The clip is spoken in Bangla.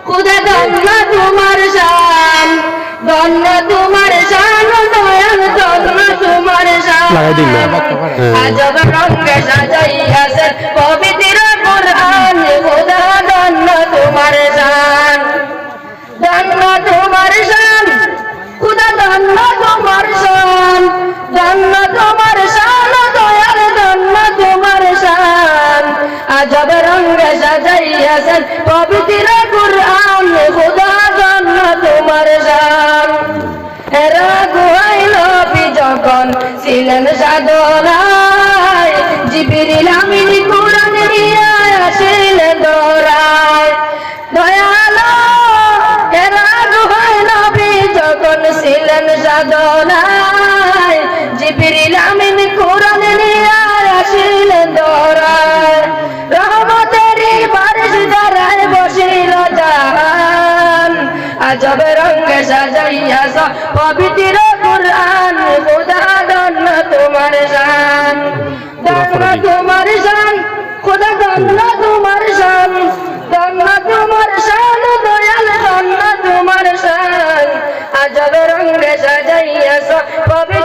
খুদা ধন্য তোমার শান, ধন্য তোমার শান, দয়াল ধন্য তোমার শান। আজব রঙে সাজাইয়াছেন পবিত্র কুরআন, খুদা ধন্য তোমার শান, ধন্য তোমার শান, খুদা ধন্য তোমার শান, ধন্য তোমার শান, দয়াল ধন্য তোমার শান। আজব রঙে সাজাইয়াছেন পবিত্র কুরআন, খুদা ধন্য তোমার শান। হেরা গুহায় নবী যখন ছিলেন সাধনায়, জিবরিল আমিন কুরআন নিয়ে আসিলেন দৌড়ায়। দয়ালো হেরা গুহায় নবী যখন ছিলেন সাধনায়, জিবরিল আমিন কুরআন নিয়ে আসিলেন দৌড়ায়। রহমতেরই বারিশ ধারায় বসিল জাহান, আজব রঙে সাজাইয়াছ পবিত্র কুরআন, খুদা ধন্য তোমার শান, ধন্য তোমার শান, খুদা ধন্য তোমার শান, ধন্য তোমার শান, দয়াল ধন্য তোমার শান। আজব রঙে সাজাইয়াছ পবিত্র